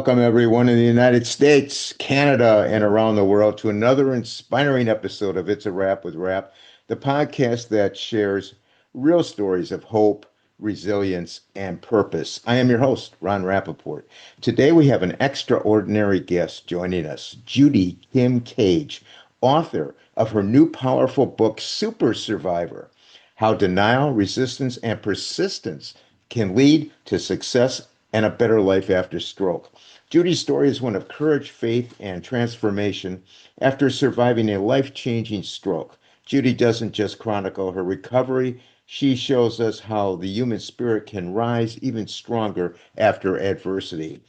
Welcome, everyone in the United States, Canada, and around the world to another inspiring episode of It's a Wrap with Rap, the podcast that shares real stories of hope, resilience, and purpose. I am your host, Ron Rapaport. Today, we have an extraordinary guest joining us, Judy Kim Cage, author of her new powerful book, Super Survivor: How Denial, Resistance, and Persistence Can Lead to Success and a Better Life After Stroke. Judy's story is one of courage, faith, and transformation after surviving a life-changing stroke. Judy doesn't just chronicle her recovery, she shows us how the human spirit can rise even stronger after adversity.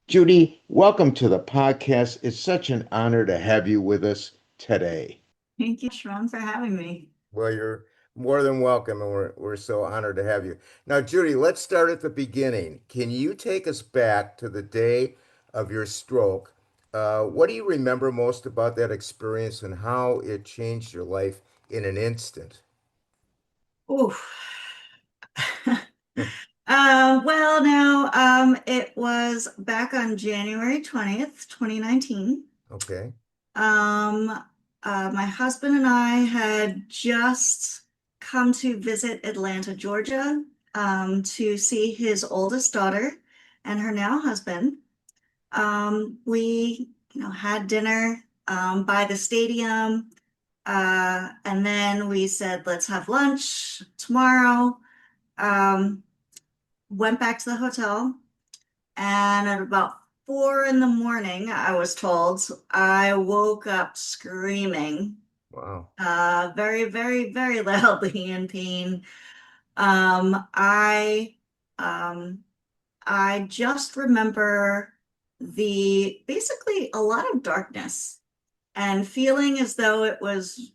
Judy, welcome to the podcast. It's such an honor to have you with us today. Thank you, Sharon, for having me. Well, you're more than welcome, and we're so honored to have you. Now, Judy, let's start at the beginning. Can you take us back to the day of your stroke? What do you remember most about that experience and how it changed your life in an instant? Oof. Well, now, it was back on January 20th, 2019. Okay. Um, my husband and I had just come to visit Atlanta, Georgia, to see his oldest daughter and her now husband. We had dinner, by the stadium. And then we said, let's have lunch tomorrow. Um, Went back to the hotel, and at about 4 in the morning, I was told, I woke up screaming, Wow. very, very, very loudly in pain. Um, I, um, I just remember the basically a lot of darkness and feeling as though it was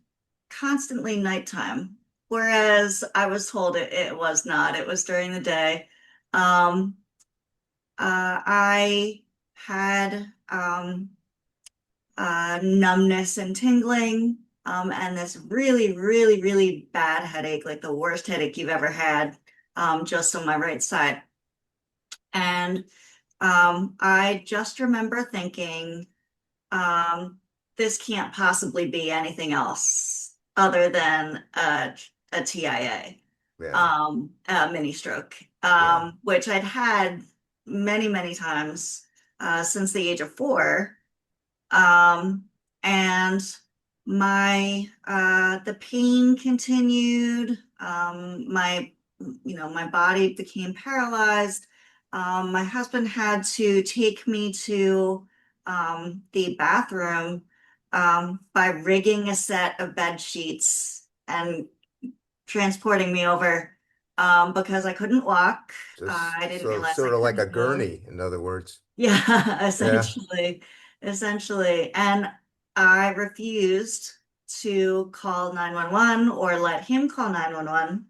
constantly nighttime, whereas I was told it was not. It was during the day. Um, I had numbness and tingling, and this really, really, really bad headache, like the worst headache you've ever had, just on my right side. And I just remember thinking, um, this can't possibly be anything else other than a TIA, Yeah. a mini stroke, Yeah. which I'd had many, many times since the age of 4. Um, and the pain continued. My body became paralyzed. My husband had to take me to the bathroom by rigging a set of bed sheets and transporting me over because I couldn't walk. I didn't So realize I sort of like a couldn't move. gurney, in other words. Yeah, Yeah. essentially. And I refused to call 911 or let him call 911.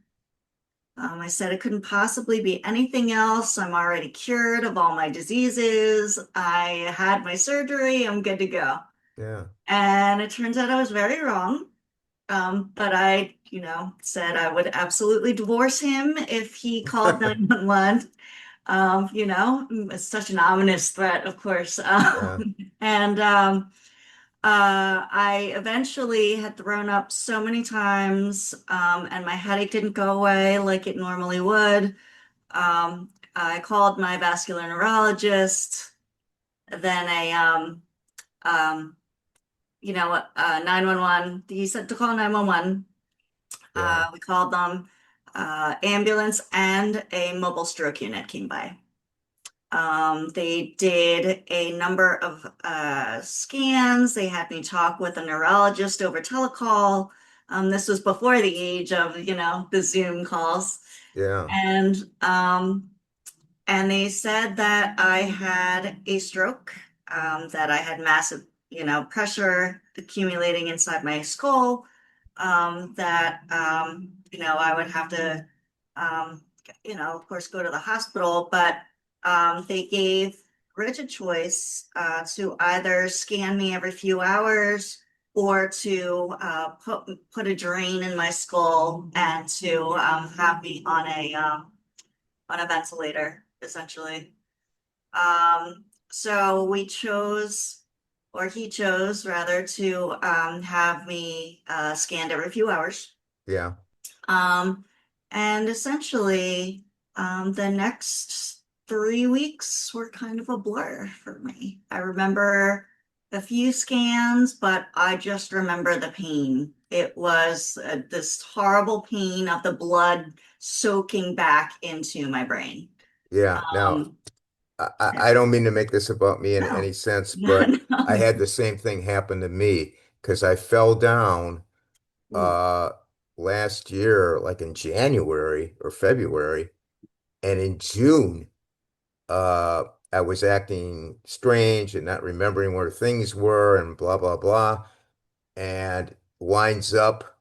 I said it couldn't possibly be anything else. I'm already cured of all my diseases. I had my surgery. I'm good to go. Yeah. And it turns out I was very wrong. But I, said I would absolutely divorce him if he called 911. It's such an ominous threat, of course. Yeah. And I eventually had thrown up so many times, and my headache didn't go away like it normally would. I called my vascular neurologist, then 911. He said to call 911. Yeah. We called them. Ambulance and a mobile stroke unit came by. They did a number of scans. They had me talk with a neurologist over telecall. This was before the age of, the Zoom calls. Yeah. And and they said that I had a stroke, that I had massive, pressure accumulating inside my skull, that I would have to, um, of course, go to the hospital, but they gave Rich a choice to either scan me every few hours or to put a drain in my skull and to have me on a ventilator, essentially. Um, So we chose, or he chose rather, to have me scanned every few hours. Yeah. Um, and essentially, the next 3 weeks were kind of a blur for me. I remember a few scans, but I just remember the pain. It was this horrible pain of the blood soaking back into my brain. Yeah. Now, Um, I don't mean to make this about me in no, any sense, no, but I had the same thing happen to me because I fell down no. uh last year, like in January or February, and in June, uh I was acting strange and not remembering where things were and blah blah blah, and winds up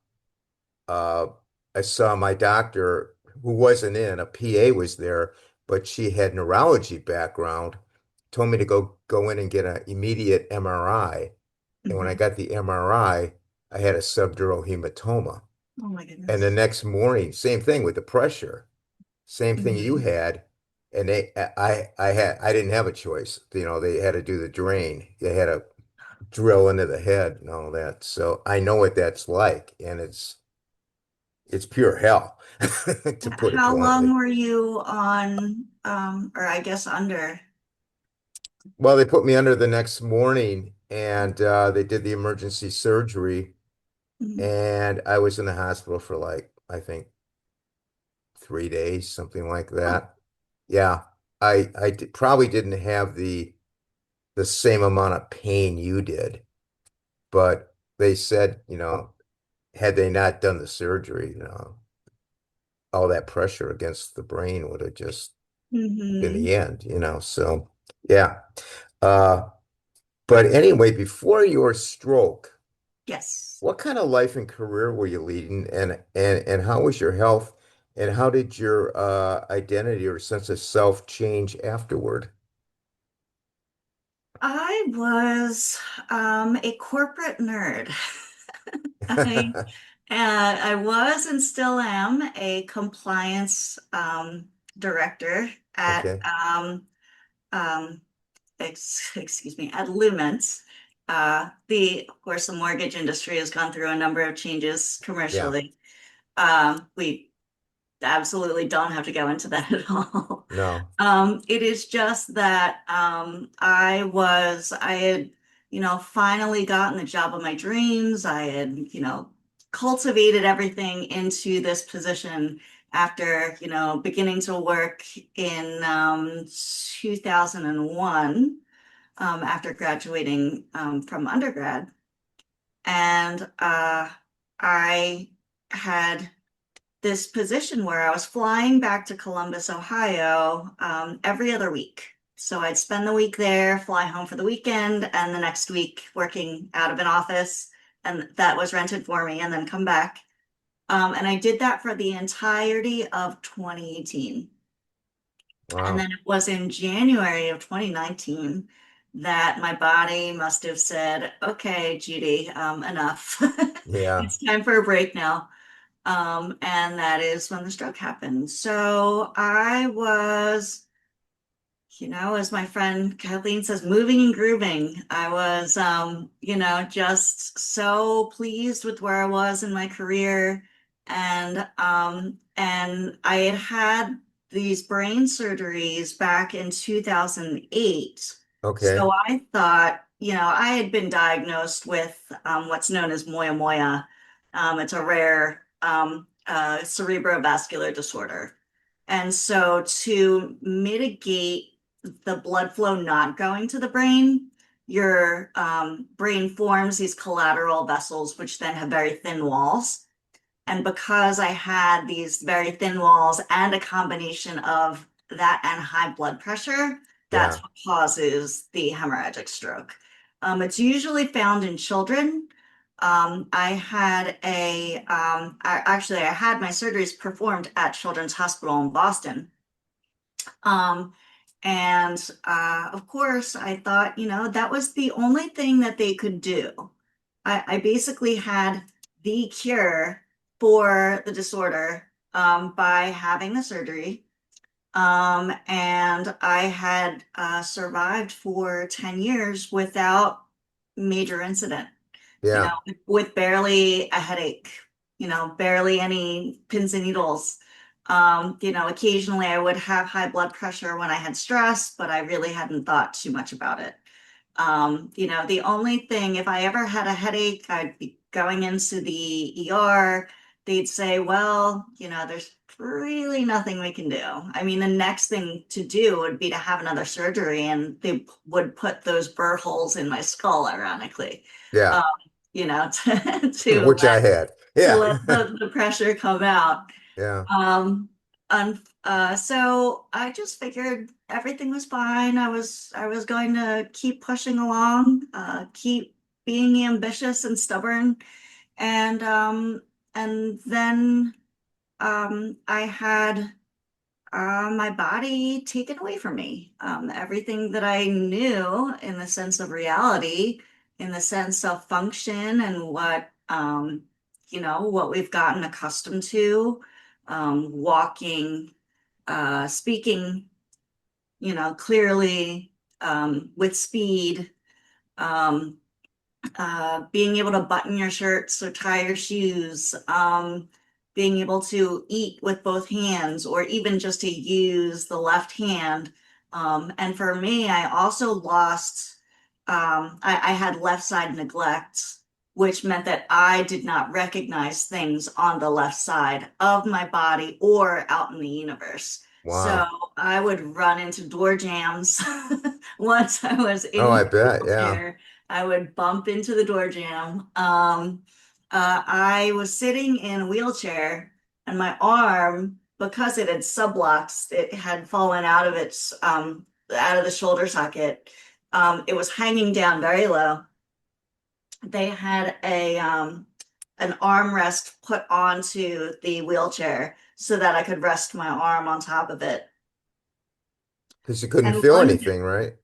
uh, I saw my doctor who wasn't in, a PA was there, but she had neurology background, told me to go in and get an immediate MRI. And when I Mhm. got the MRI, I had a subdural hematoma. Oh my And the goodness. next morning, same thing with the pressure, same thing you Mhm. had. And I didn't have a choice. You know, they had to do the drain. They had to drill into the head and all that. So I know what that's like. And it's pure hell, to put it How long bluntly. were you on, or I guess under? Well, they put me under the next morning and they did the emergency surgery. Mhm. And I was in the hospital for like, I think 3 days, something like Oh. that. Yeah, probably didn't have the same amount of pain you did, but they said, had they not done the surgery, all that pressure against the brain would have just been Hmm. the end. So yeah. Uh, but anyway, before your stroke, Yes. what kind of life and career were you leading, and how was your health, and how did your identity or sense of self change afterward? I was a corporate nerd. I I was and still am a compliance director at Okay. um, excuse me, at Lument. Of course, the mortgage industry has gone through a number of changes Yeah. commercially. We absolutely don't have to go into that at all. No. It is just that I had, finally gotten the job of my dreams. I had, cultivated everything into this position after, beginning to work in 2001, after graduating from undergrad. And I had this position where I was flying back to Columbus, Ohio, every other week. So I'd spend the week there, fly home for the weekend, and the next week working out of an office, and that was rented for me, and then come back. And I did that for the entirety of 2018. And Wow. then it was in January of 2019 that my body must have said, okay, Judy, enough. Yeah. It's time for a break now. And that is when the stroke happened. So I was, as my friend Kathleen says, moving and grooving. I was, just so pleased with where I was in my career. And I had had these brain surgeries back in 2008. Okay. So I thought, I had been diagnosed with what's known as moya moya. It's a rare cerebrovascular disorder. And so to mitigate the blood flow not going to the brain, your brain forms these collateral vessels, which then have very thin walls. And because I had these very thin walls and a combination of that and high blood pressure, that's Yeah. what causes the hemorrhagic stroke. It's usually found in children. I had my surgeries performed at Children's Hospital in Boston. Um, and of course, I thought, that was the only thing that they could do. I basically had the cure for the disorder by having the surgery. And I had survived for 10 years without major incident, Yeah. with barely a headache, barely any pins and needles. Occasionally I would have high blood pressure when I had stress, but I really hadn't thought too much about it. The only thing, if I ever had a headache, I'd be going into the ER. They'd say, well, there's really nothing we can do. I mean, the next thing to do would be to have another surgery, and they would put those burr holes in my skull, ironically, um, Yeah. to Which I had. Yeah. let the pressure come out. Yeah. Um, so I just figured everything was fine. I was going to keep pushing along, keep being ambitious and stubborn, and then I had my body taken away from me. Everything that I knew in the sense of reality, in the sense of function, and what we've gotten accustomed to, walking, speaking, clearly, with speed, um, being able to button your shirts or tie your shoes, being able to eat with both hands or even just to use the left hand. And for me, I also lost, I had left side neglect, which meant that I did not recognize things on the left side of my body or out in the universe. So Wow. I would run into door jams once I was Oh, in I my bet. Yeah. wheelchair. I would bump into the door jamb. I was sitting in a wheelchair, and my arm, because it had sublocks, it had fallen out of the shoulder socket. It was hanging down very low. They had an armrest put onto the wheelchair so that I could rest my arm on top of it. Because you couldn't And feel one anything, right?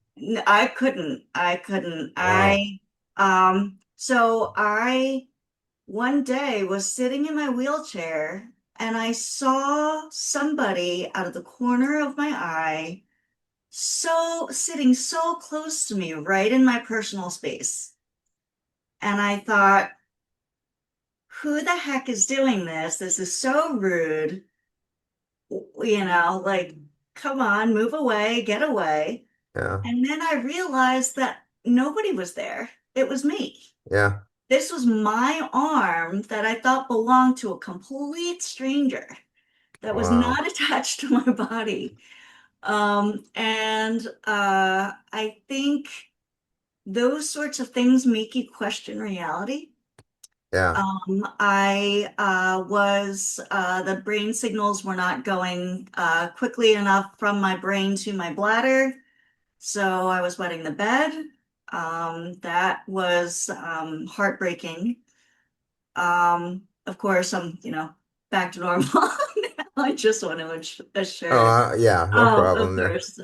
I couldn't. I couldn't. Wow. So I one day was sitting in my wheelchair, and I saw somebody out of the corner of my eye, so sitting so close to me, right in my personal space. And I thought, who the heck is doing this? This is so rude. Like, come on, move away, get away. Yeah. And then I realized that nobody was there. It was me. Yeah. This was my arm that I thought belonged to a complete stranger that was Wow. not attached to my body. And I think those sorts of things make you question reality. Yeah. The brain signals were not going quickly enough from my brain to my bladder. So I was wetting the bed. That was heartbreaking. Of course, I'm, back to normal. I just want to Oh, assure. yeah. No Oh, of problem there. course.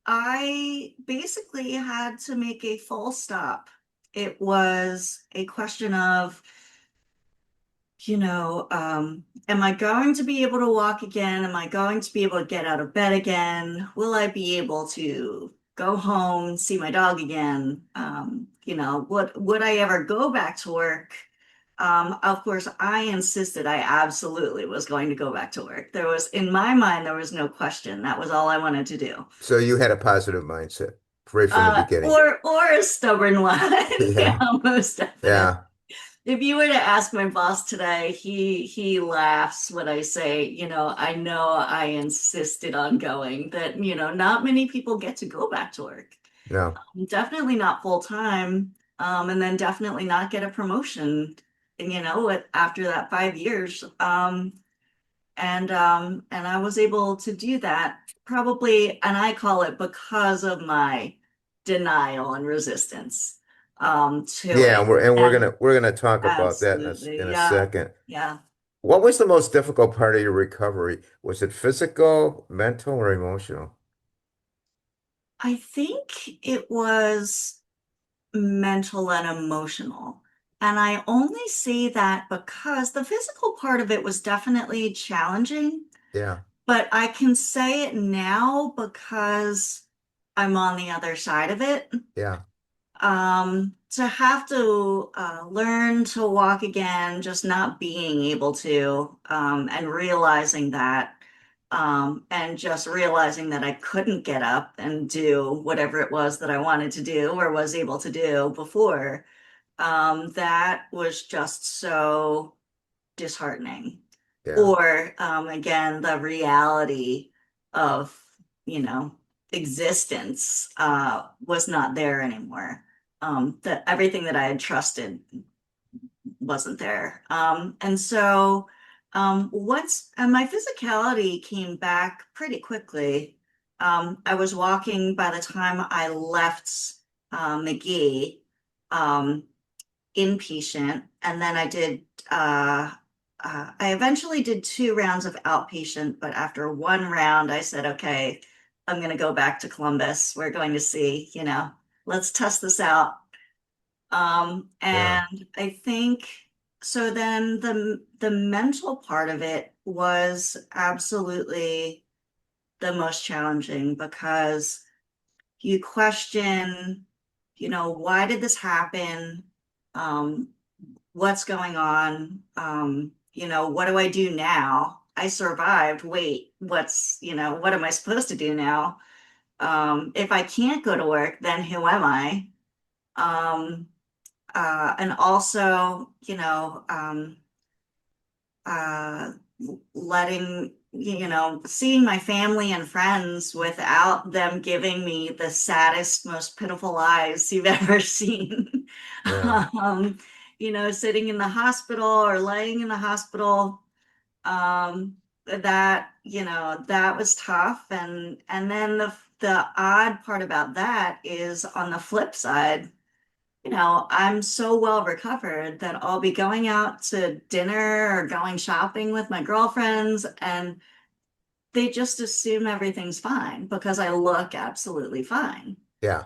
I basically had to make a full stop. It was a question of, am I going to be able to walk again? Am I going to be able to get out of bed again? Will I be able to go home, see my dog again? Would I ever go back to work? Of course, I insisted I absolutely was going to go back to work. In my mind, there was no question. That was all I wanted to do. So you had a positive mindset right from the beginning. Or a stubborn one. Yeah, Yeah. most definitely. Yeah. If you were to ask my boss today, he laughs when I say, I know I insisted on going, that, not many people get to go back to work. No. Definitely not full time, and then definitely not get a promotion, after that 5 years. And I was able to do that probably, and I call it because of my denial and resistance to Yeah, it. and And we're gonna talk about that absolutely, in a yeah, second. yeah. What was the most difficult part of your recovery? Was it physical, mental, or emotional? I think it was mental and emotional. And I only say that because the physical part of it was definitely challenging. Yeah. But I can say it now because I'm on the other side of it. Yeah. To have to learn to walk again, just not being able to, and realizing that, and just realizing that I couldn't get up and do whatever it was that I wanted to do or was able to do before, that was just so disheartening. Yeah. Or again, the reality of, you know, existence was not there anymore. That everything that I had trusted wasn't there. And so once and my physicality came back pretty quickly. I was walking by the time I left McGee. Um, Inpatient, and then I eventually did 2 rounds of outpatient, but after one round, I said, okay, I'm going to go back to Columbus. We're going to see, let's test this out. Yeah. And I think so then the mental part of it was absolutely the most challenging because you question, why did this happen? Um, what's going on? What do I do now? I survived. Wait, what am I supposed to do now? If I can't go to work, then who am I? Um, and also, uh, seeing my family and friends without them giving me the saddest, most pitiful eyes you've ever seen. Yeah. Sitting in the hospital or laying in the hospital, that was tough. And then the odd part about that is on the flip side, I'm so well recovered that I'll be going out to dinner or going shopping with my girlfriends, and they just assume everything's fine because I look absolutely fine. Yeah.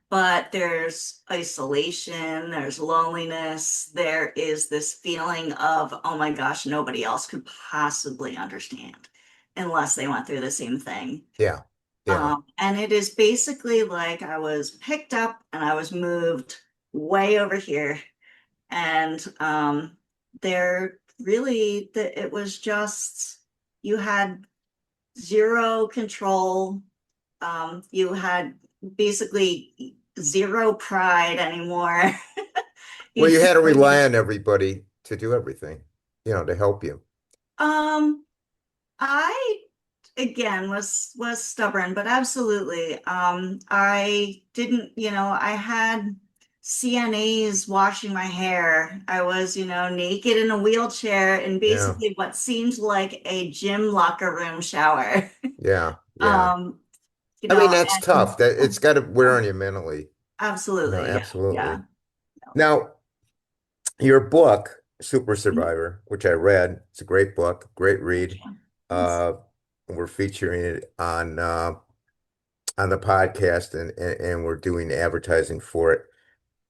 But there's isolation, there's loneliness, there is this feeling of, oh my gosh, nobody else could possibly understand unless they went through the same thing. Yeah. Yeah. And it is basically like I was picked up and I was moved way over here. And it was just, you had zero control. You had basically zero pride anymore. Well, You you had to know, rely on everybody to do everything, to help you. um, I again was stubborn, but absolutely. I didn't, I had CNAs washing my hair. I was, naked in a wheelchair in Yeah. basically what seemed like a gym locker room shower. Yeah. Yeah. Um, you I mean, know, that's and tough. That it's got to wear on you mentally. absolutely, yeah, Absolutely. yeah. Now, your book, Super Survivor, which I read, it's a great book, great Thank read. you. Thanks. Uh, we're featuring it on the podcast and we're doing advertising for it.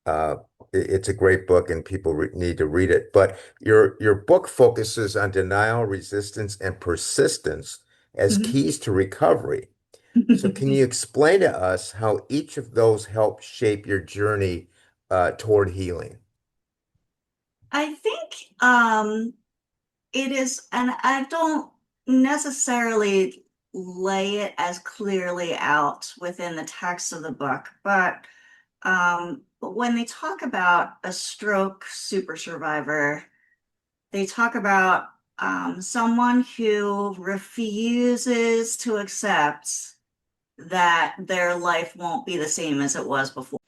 Uh, it's a great book and people re need to read it. But your book focuses on denial, resistance, and persistence as keys to recovery. So can you explain to us how each of those help shape your journey toward healing? I think it is, and I don't necessarily lay it as clearly out within the text of the book, but when they talk about a stroke super survivor, they talk about someone who refuses to accept that their life won't be the same as it was before.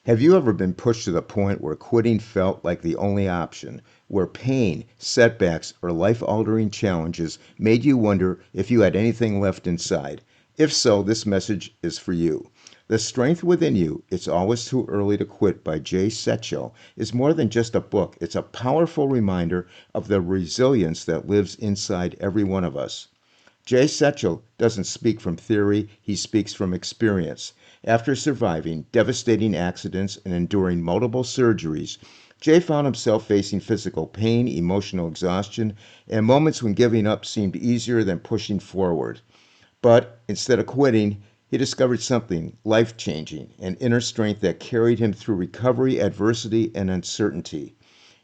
Have you ever been pushed to the point where quitting felt like the only option, where pain, setbacks, or life altering challenges made you wonder if you had anything left inside? If so, this message is for you. The Strength Within You, It's Always Too Early to Quit by Jay Setchell is more than just a book. It's a powerful reminder of the resilience that lives inside every one of us. Jay Setchell doesn't speak from theory, he speaks from experience. After surviving devastating accidents and enduring multiple surgeries, Jay found himself facing physical pain, emotional exhaustion, and moments when giving up seemed easier than pushing forward. But instead of quitting, he discovered something life changing, an inner strength that carried him through recovery, adversity, and uncertainty.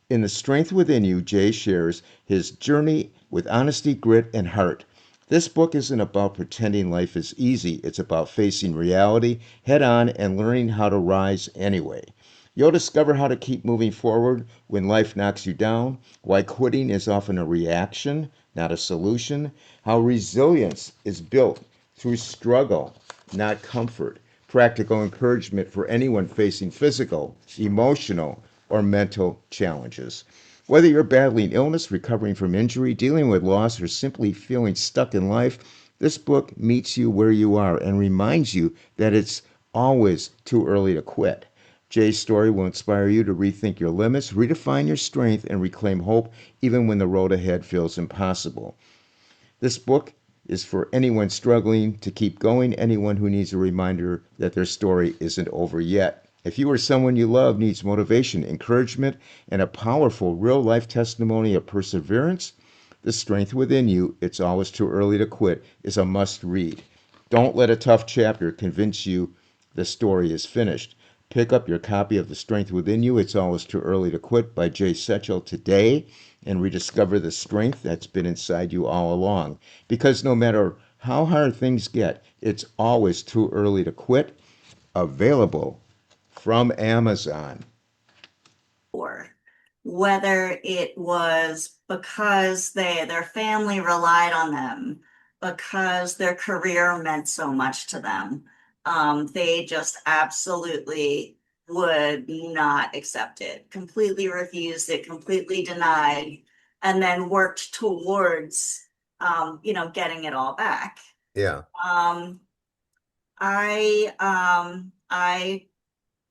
In The Strength Within You, Jay shares his journey with honesty, grit, and heart. This book isn't about pretending life is easy, it's about facing reality head on and learning how to rise anyway. You'll discover how to keep moving forward when life knocks you down, why quitting is often a reaction, not a solution, how resilience is built through struggle, not comfort, practical encouragement for anyone facing physical, emotional, or mental challenges. Whether you're battling illness, recovering from injury, dealing with loss, or simply feeling stuck in life, this book meets you where you are and reminds you that it's always too early to quit. Jay's story will inspire you to rethink your limits, redefine your strength, and reclaim hope even when the road ahead feels impossible. This book is for anyone struggling to keep going, anyone who needs a reminder that their story isn't over yet. If you or someone you love needs motivation, encouragement, and a powerful real life testimony of perseverance, The Strength Within You, It's Always Too Early to Quit, is a must read. Don't let a tough chapter convince you the story is finished. Pick up your copy of The Strength Within You, It's Always Too Early to Quit by Jay Setchell today and rediscover the strength that's been inside you all along. Because no matter how hard things get, it's always too early to quit. Available from Amazon. Or whether it was because their family relied on them, because their career meant so much to them. They just absolutely would not accept it, completely refused it, completely denied, and then worked towards getting it all back. Yeah. Um, I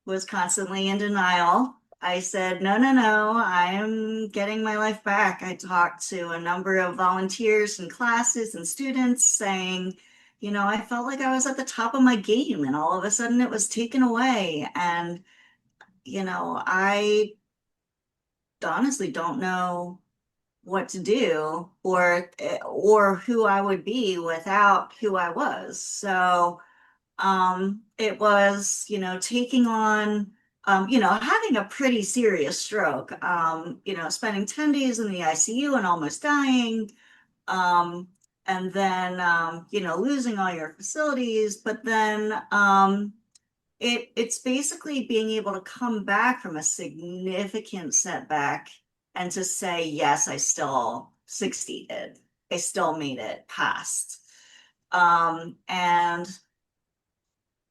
was constantly in denial. I said, no, no, no, I am getting my life back. I talked to a number of volunteers and classes and students saying, I felt like I was at the top of my game and all of a sudden it was taken away. And, I honestly don't know what to do or who I would be without who I was. So it was, taking on, having a pretty serious stroke, spending 10 days in the ICU and almost dying, um, and then, losing all your facilities, but then, it's basically being able to come back from a significant setback and to say, yes, I still succeeded. I still made it past. And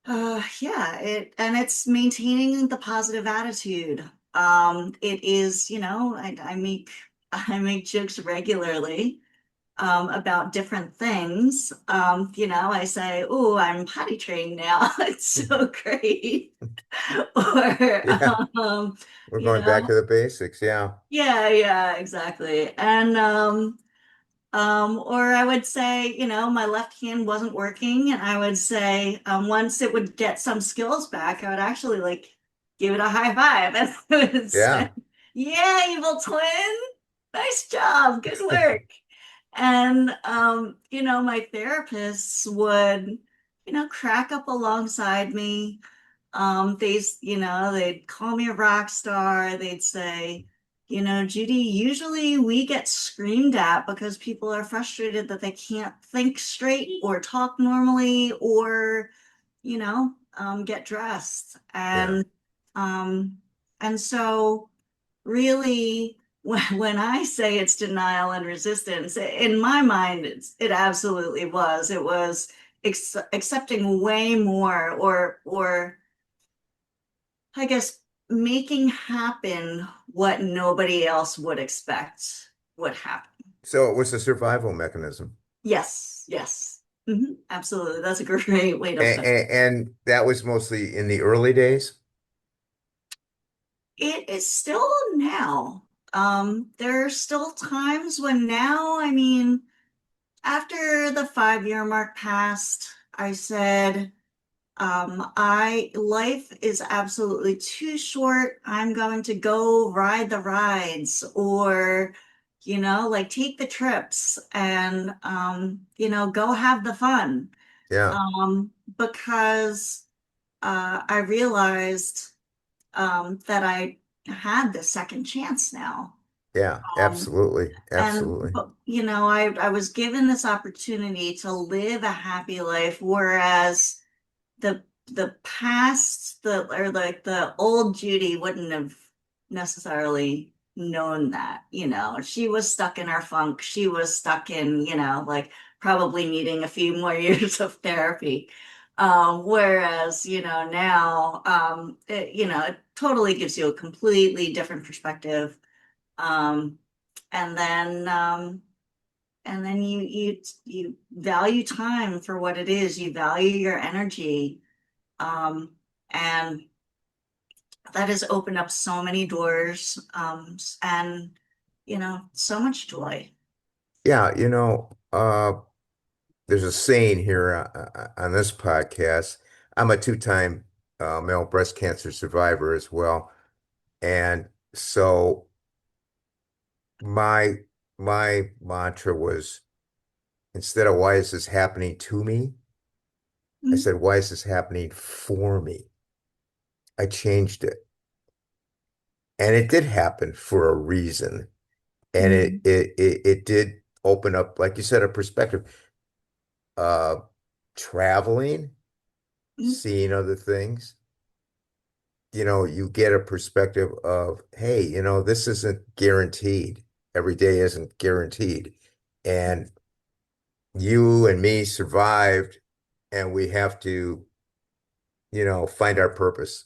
yeah, it's maintaining the positive attitude. It is, I make jokes regularly about different things. I say, "Oh, I'm potty trained now. It's so great." Or Yeah. We're you going back know, to the basics. Yeah. yeah, yeah, exactly. And or I would say, my left hand wasn't working, and I would say, once it would get some skills back, I would actually like give it a high five and I would say, Yeah. yeah, evil twin, nice job, good work. And my therapists would, crack up alongside me. They'd call me a rock star. They'd say, Judy, usually we get screamed at because people are frustrated that they can't think straight or talk normally or, get dressed. Yeah. Um, and so really, when I say it's denial and resistance, in my mind, it absolutely was. It was accepting way more or I guess making happen what nobody else would expect would happen. So it was a survival mechanism. Yes, yes. Absolutely. That's a great way to And, put it. and that was mostly in the early days. It is still now. There are still times when now, after the 5-year mark passed, I said, life is absolutely too short. I'm going to go ride the rides or, like take the trips and, go have the fun. Yeah. Because I realized that I had the second chance now. Yeah. Um, Absolutely. and, Absolutely. I was given this opportunity to live a happy life, whereas the past, or like the old Judy wouldn't have necessarily known that, she was stuck in her funk. She was stuck in, like probably needing a few more years of therapy. Whereas, now, it totally gives you a completely different perspective. Um, and then, um, and then you value time for what it is. You value your energy. Um, and that has opened up so many doors, and so much joy. Yeah. There's a saying here on this podcast. I'm a two-time male breast cancer survivor as well. And so my my mantra was, instead of why is this happening to me, I Mm, said, why is this happening for me? I changed it. And it did happen for a reason. And it mm, it it, it did open up, like you said, a perspective. Uh Traveling, mm, seeing other things, you get a perspective of, hey, this isn't guaranteed. Every day isn't guaranteed. And you and me survived, and we have to, find our purpose.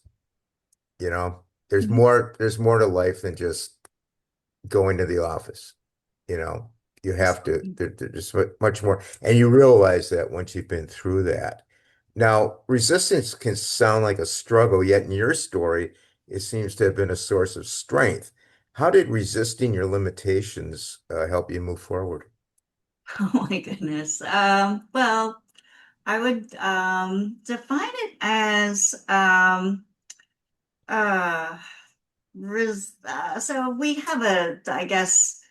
You know, mm. there's more to life than just going to the office. You know, you have to, there's much more. And you realize that once you've been through that. Now, resistance can sound like a struggle, yet in your story, it seems to have been a source of strength. How did resisting your limitations help you move forward? Oh my goodness. Well, I would define it as uh, so we have I guess,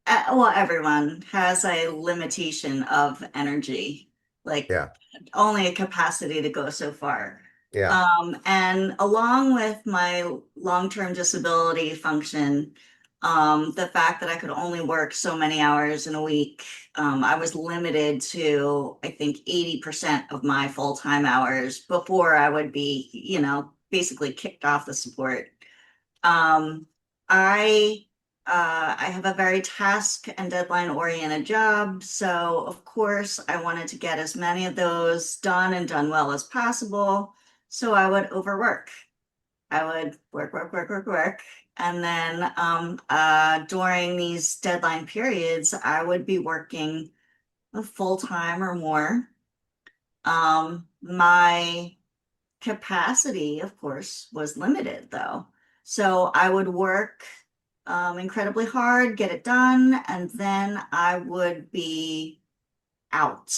well, everyone has a limitation of energy, like Yeah, only a capacity to go so far. yeah, And along with my long-term disability function, the fact that I could only work so many hours in a week, I was limited to, I think, 80% of my full-time hours before I would be, basically kicked off the support. Um, I I have a very task and deadline oriented job, so of course I wanted to get as many of those done and done well as possible. So I would overwork. I would work, work, work, work, work. And then during these deadline periods, I would be working a full time or more. My capacity, of course, was limited though. So I would work incredibly hard, get it done, and then I would be out,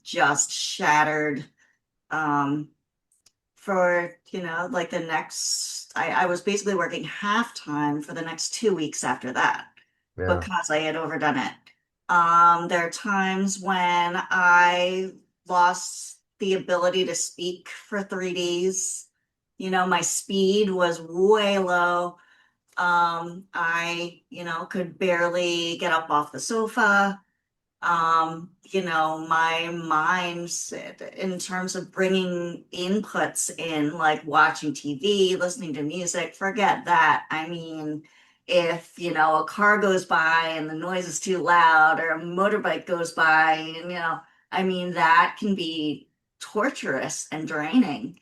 just shattered, um, for, like the next, I was basically working half time for the next 2 weeks after that yeah, because I had overdone it. There are times when I lost the ability to speak for 3 days. My speed was way low. I, could barely get up off the sofa. My mindset in terms of bringing inputs in, like watching TV, listening to music, forget that. I mean, if, a car goes by and the noise is too loud, or a motorbike goes by, and, I mean, that can be torturous and draining.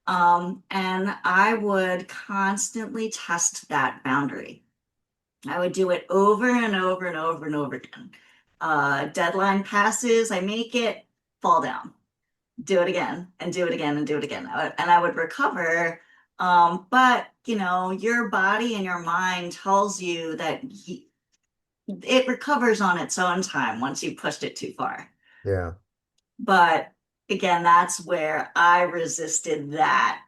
And I would constantly test that boundary. I would do it over and over and over and over again. Deadline passes, I make it, fall down, do it again, and do it again, and do it again. And I would recover. But your body and your mind tells you that it recovers on its own time once you pushed it too far. yeah, But again, that's where I resisted that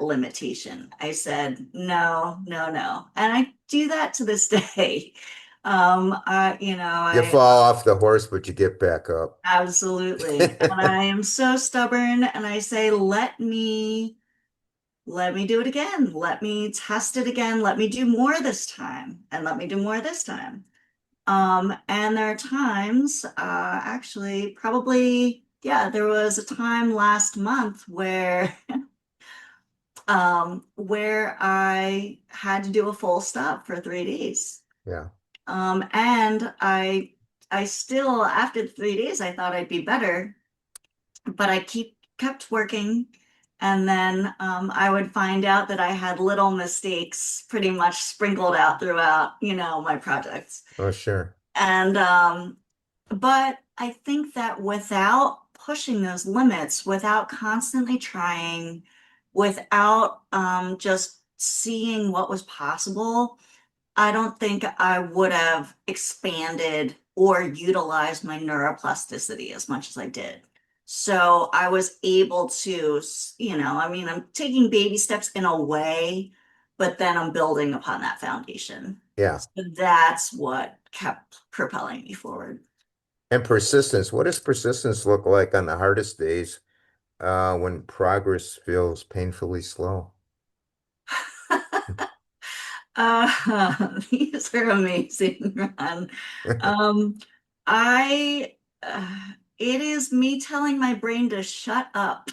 limitation. I said, no, no, no. And I do that to this day. You I fall off the horse, but you get back up. absolutely, and I am so stubborn and I say, let me do it again. Let me test it again. Let me do more this time and let me do more this time. And there are times, actually, probably, yeah, there was a time last month where I had to do a full stop for 3 days. Yeah. And I still, after the 3 days, I thought I'd be better, but I kept working. And then I would find out that I had little mistakes pretty much sprinkled out throughout, my projects. Oh, sure. And but I think that without pushing those limits, without constantly trying, without just seeing what was possible, I don't think I would have expanded or utilized my neuroplasticity as much as I did. So I was able to, I mean, I'm taking baby steps in a way, but then I'm building upon that foundation. Yeah. So that's what kept propelling me forward. And persistence. What does persistence look like on the hardest days when progress feels painfully slow? These are amazing, Ron. Um, I, it is me telling my brain to shut up.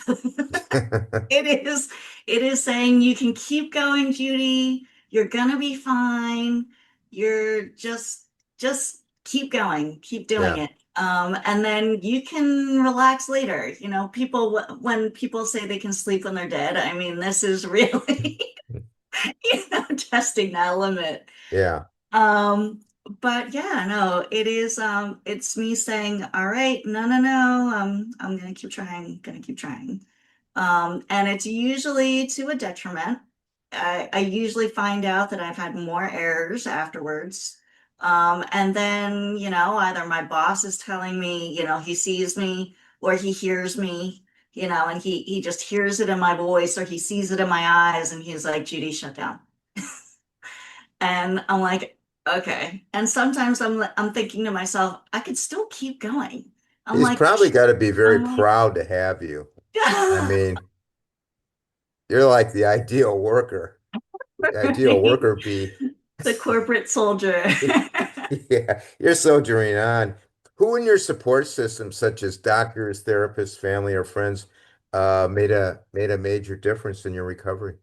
It is saying you can keep going, Judy. You're gonna be fine. You're just keep going, keep doing Yeah. it. And then you can relax later. When people say they can sleep when they're dead, I mean, this is really, testing that limit. Yeah. Um, but yeah, no, it's me saying, all right, no, no, no, I'm gonna keep trying, gonna keep trying. And it's usually to a detriment. I usually find out that I've had more errors afterwards. And then, either my boss is telling me, he sees me or he hears me, and he just hears it in my voice or he sees it in my eyes and he's like, Judy, shut down. And I'm like, okay. And sometimes I'm thinking to myself, I could still keep going. I'm He's like, probably got to be very I'm like, proud to have you. I mean, you're like the ideal worker. The ideal right? worker bee. The corporate soldier. Yeah, you're soldiering on. Who in your support system, such as doctors, therapists, family, or friends, made a major difference in your recovery?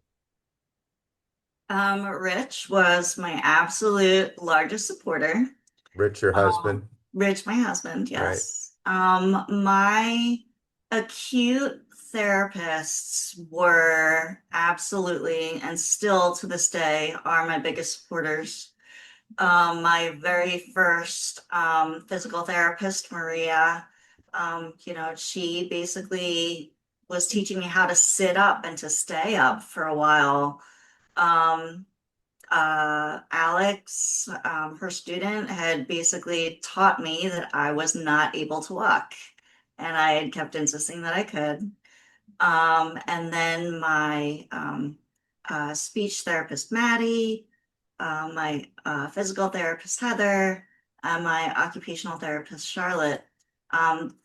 Rich was my absolute largest supporter. Rich, your husband, Rich, my husband, right? yes. My acute therapists were absolutely, and still to this day, are my biggest supporters. My very first physical therapist, Maria, she basically was teaching me how to sit up and to stay up for a while. Um, Alex, her student, had basically taught me that I was not able to walk, and I had kept insisting that I could. And then my speech therapist, Maddie, my physical therapist, Heather, and my occupational therapist, Charlotte,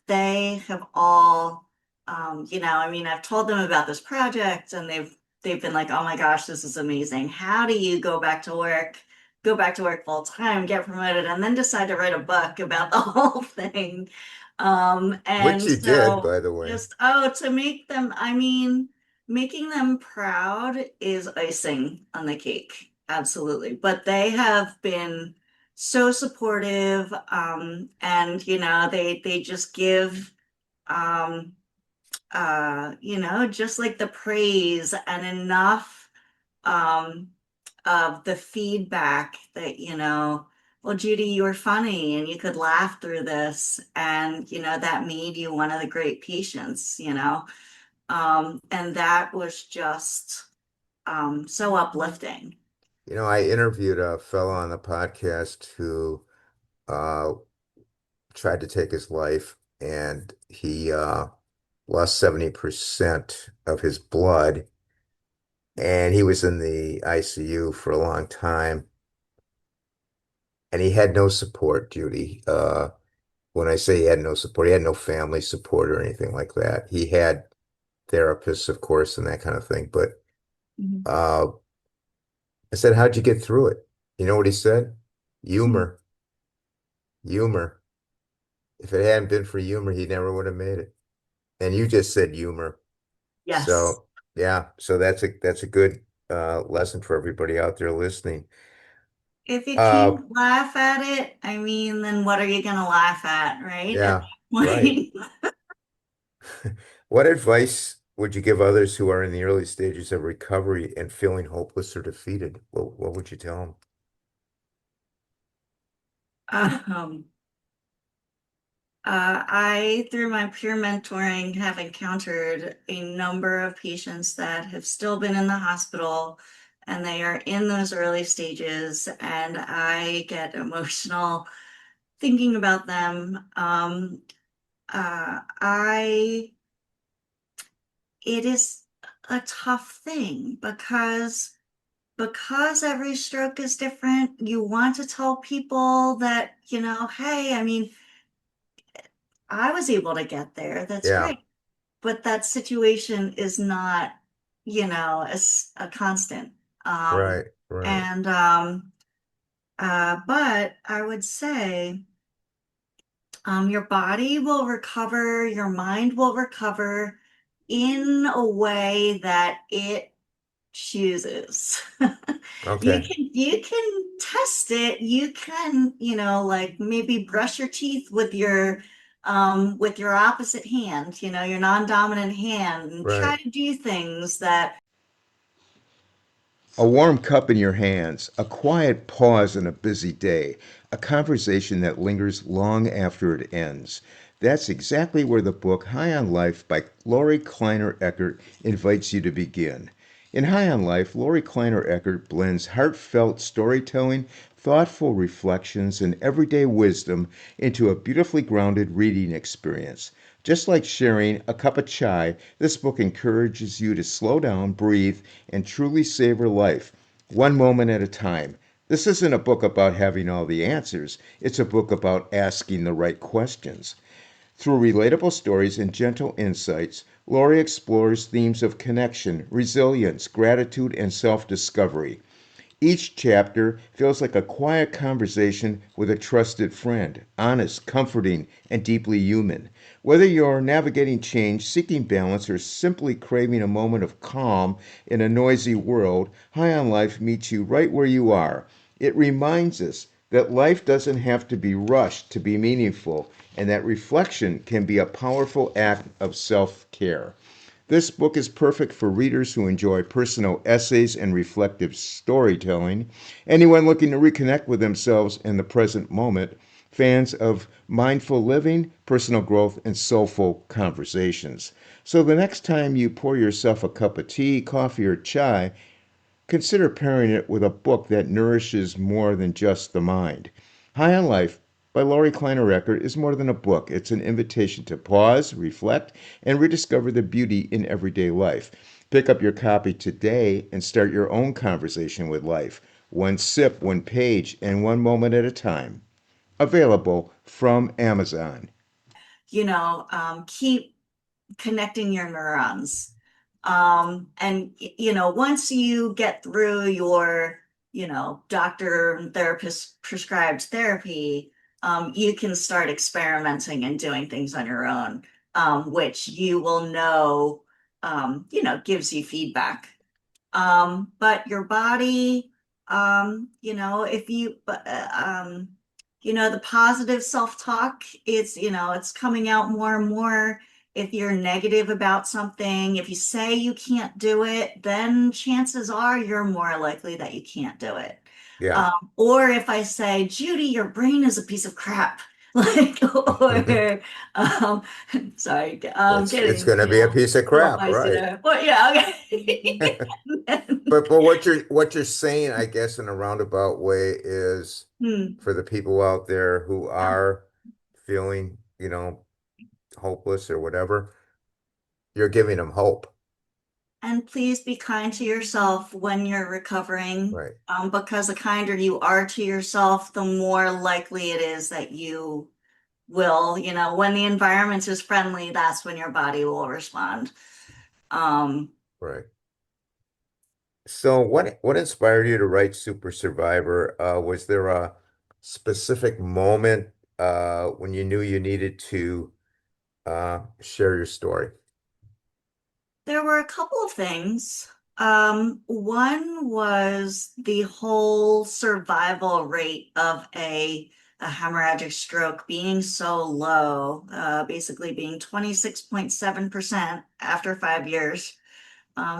they have all, I mean, I've told them about this project and they've been like, oh my gosh, this is amazing. How do you go back to work full time, get promoted, and then decide to write a book about the whole thing? Which And you did, so by the way. just, oh, to make them, I mean, making them proud is icing on the cake. Absolutely. But they have been so supportive, and they just give um just like the praise and enough um of the feedback that, well, Judy, you were funny and you could laugh through this, and that made you one of the great patients. And that was just so uplifting. I interviewed a fellow on the podcast who uh, tried to take his life. and he lost 70% of his blood, and he was in the ICU for a long time, and he had no support, Judy. When I say he had no support, he had no family support or anything like that. He had therapists, of course, and that kind of thing. But Mhm. uh, I said, "How'd you get through it?" You know what he said? Humor, humor. If it hadn't been for humor, he never would have made it. And you just said humor. Yes. So yeah, so that's a good lesson for everybody out there listening. If you Uh, can't laugh at it, I mean, then what are you going to laugh at, right? At yeah, that right. point. What advice would you give others who are in the early stages of recovery and feeling hopeless or defeated? What would you tell them? Um, I, through my peer mentoring, have encountered a number of patients that have still been in the hospital and they are in those early stages, and I get emotional thinking about them. I It is a tough thing because every stroke is different. You want to tell people that, hey, I mean, I was able to get there. That's Yeah, great. But that situation is not, as a constant. Um, right, right. and but I would say your body will recover, your mind will recover in a way that it chooses. Okay, You can test it. You can, like maybe brush your teeth with your opposite hand, your non-dominant hand, and try right. to do things that A warm cup in your hands, a quiet pause in a busy day, a conversation that lingers long after it ends. That's exactly where the book High on Life by Lorie Kleiner Eckert invites you to begin. In High on Life, Lorie Kleiner Eckert blends heartfelt storytelling, thoughtful reflections, and everyday wisdom into a beautifully grounded reading experience. Just like sharing a cup of chai, this book encourages you to slow down, breathe, and truly savor life, one moment at a time. This isn't a book about having all the answers, it's a book about asking the right questions. Through relatable stories and gentle insights, Laurie explores themes of connection, resilience, gratitude, and self discovery. Each chapter feels like a quiet conversation with a trusted friend, honest, comforting, and deeply human. Whether you're navigating change, seeking balance, or simply craving a moment of calm in a noisy world, High on Life meets you right where you are. It reminds us that life doesn't have to be rushed to be meaningful, and that reflection can be a powerful act of self care. This book is perfect for readers who enjoy personal essays and reflective storytelling, anyone looking to reconnect with themselves in the present moment, fans of mindful living, personal growth, and soulful conversations. So the next time you pour yourself a cup of tea, coffee, or chai, consider pairing it with a book that nourishes more than just the mind. High on Life by Lorie Kleiner Eckert is more than a book. It's an invitation to pause, reflect, and rediscover the beauty in everyday life. Pick up your copy today and start your own conversation with life, one sip, one page, and one moment at a time. Available from Amazon. keep connecting your neurons. And once you get through your, doctor and therapist prescribed therapy, you can start experimenting and doing things on your own, which you will know, gives you feedback. But your body, if you, the positive self-talk, it's coming out more and more. If you're negative about something, if you say you can't do it, then chances are you're more likely that you can't do it. Yeah. Or if I say, Judy, your brain is a piece of crap, like, or, um, sorry, It's getting, going to be a piece of a little crap, feisty right? there, but yeah, okay. But what you're saying, I guess, in a roundabout way is Hmm. for the people out there who Yeah. are feeling, hopeless or whatever, you're giving them hope. And please be kind to yourself when you're recovering, Right. because the kinder you are to yourself, the more likely it is that you will, when the environment is friendly, that's when your body will respond. Um, Right. So what inspired you to write Super Survivor? Was there a specific moment when you knew you needed to share your story? There were a couple of things. One was the whole survival rate of a hemorrhagic stroke being so low, basically being 26.7% after 5 years.